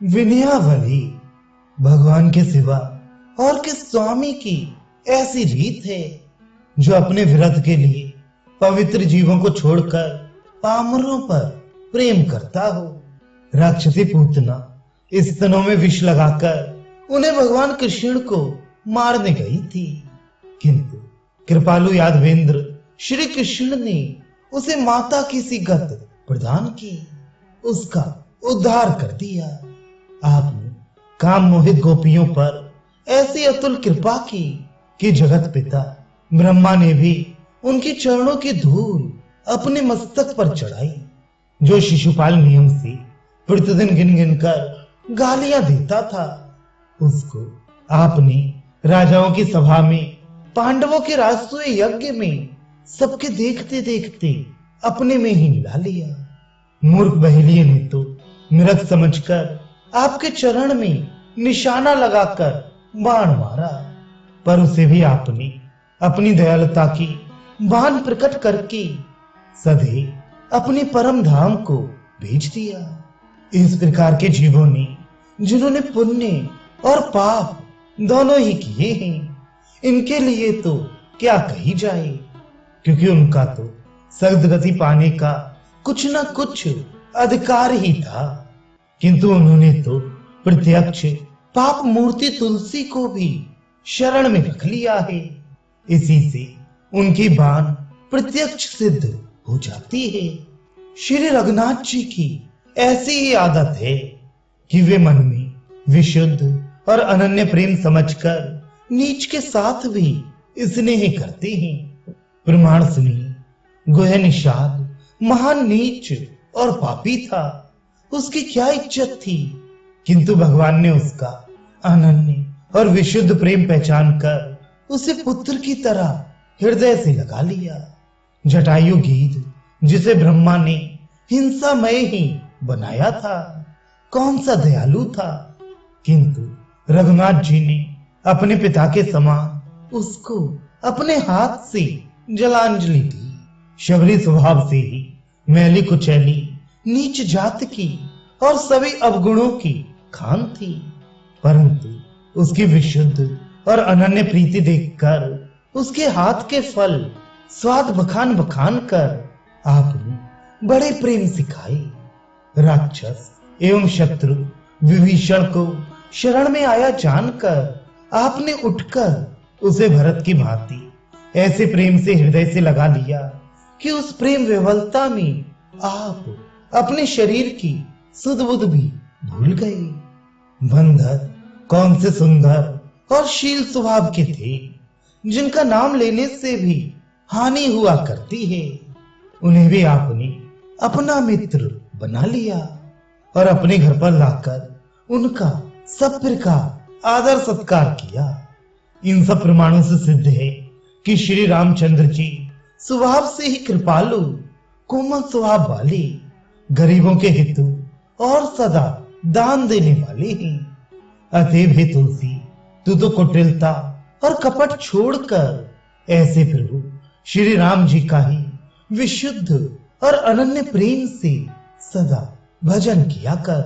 विनयावली भगवान के सिवा और किस स्वामी की ऐसी रीत है जो अपने विरध के लिए पवित्र जीवों को छोड़कर पामरों पर प्रेम करता हो। राक्षसी पूतना स्तनों में विष लगाकर उन्हें भगवान कृष्ण को मारने गई थी, किंतु कृपालु यादवेंद्र श्री कृष्ण ने उसे माता की सी गत प्रदान की, उसका उद्धार कर दिया। आपने काम मोहित गोपियों पर ऐसी अतुल कृपा की कि जगत पिता ब्रह्मा ने भी उनकी चरणों की धूल अपने मस्तक पर चढ़ाई। जो शिशुपाल नियम से प्रतिदिन गिन गिन कर गालियां देता था, उसको आपने राजाओं की सभा में पांडवों के राजसूय यज्ञ में सबके देखते देखते अपने में ही मिला लिया। मूर्ख बहेलिये ने तो मृग समझकर आपके चरण में निशाना लगाकर बाण मारा, पर उसे भी आपने अपनी दयालुता की बाण प्रकट करके सधे अपने परम धाम को भेज दिया। इस प्रकार के जीवों ने जिन्होंने पुण्य और पाप दोनों ही किए हैं, इनके लिए तो क्या कही जाए, क्योंकि उनका तो सद्गति पाने का कुछ न कुछ अधिकार ही था। किंतु उन्होंने तो प्रत्यक्ष पाप मूर्ति तुलसी को भी शरण में रख लिया है। इसी से उनकी बाण प्रत्यक्ष सिद्ध हो जाती है। श्री रघुनाथ जी की ऐसी ही आदत है कि वे मन में विशुद्ध और अनन्य प्रेम समझकर नीच के साथ भी स्नेह करते हैं। प्रमाण सुनिए, गोह निषाद महान नीच और पापी था, उसकी क्या इज्जत थी, किंतु भगवान ने उसका अनन्य और विशुद्ध प्रेम पहचान कर उसे पुत्र की तरह हृदय से लगा लिया। जटायु गीध जिसे ब्रह्मा ने हिंसामय ही बनाया था, कौन सा दयालु था, किंतु रघुनाथ जी ने अपने पिता के समान उसको अपने हाथ से जलांजलि दी। शबरी स्वभाव से ही मैली कुचैली नीच जात की और सभी अवगुणों की खान थी, परंतु उसकी विशुद्ध और अनन्य प्रीति देखकर उसके हाथ के फल स्वाद बखान बखान कर आपने बड़े प्रेम सिखाए। राक्षस एवं शत्रु विभीषण को शरण में आया जानकर आपने उठकर उसे भरत की भांति ऐसे प्रेम से हृदय से लगा लिया कि उस प्रेम विवलता में आप अपने शरीर की सुध बुध भी भूल गए। बंधर कौन से सुंदर और शील स्वभाव के थे, जिनका नाम लेने से भी हानि हुआ करती है, उन्हें भी आपने अपना मित्र बना लिया और अपने घर पर लाकर उनका सब प्रकार आदर सत्कार किया। इन सब प्रमाणों से सिद्ध है कि श्री रामचंद्र जी स्वभाव से ही कृपालु कोमल स्वभाव वाले, गरीबों के हितु और सदा दान देने वाले हैं। अतएव हे तुलसी, तू तो कुटिलता और कपट छोड़कर ऐसे प्रभु श्री राम जी का ही विशुद्ध और अनन्य प्रेम से सदा भजन किया कर।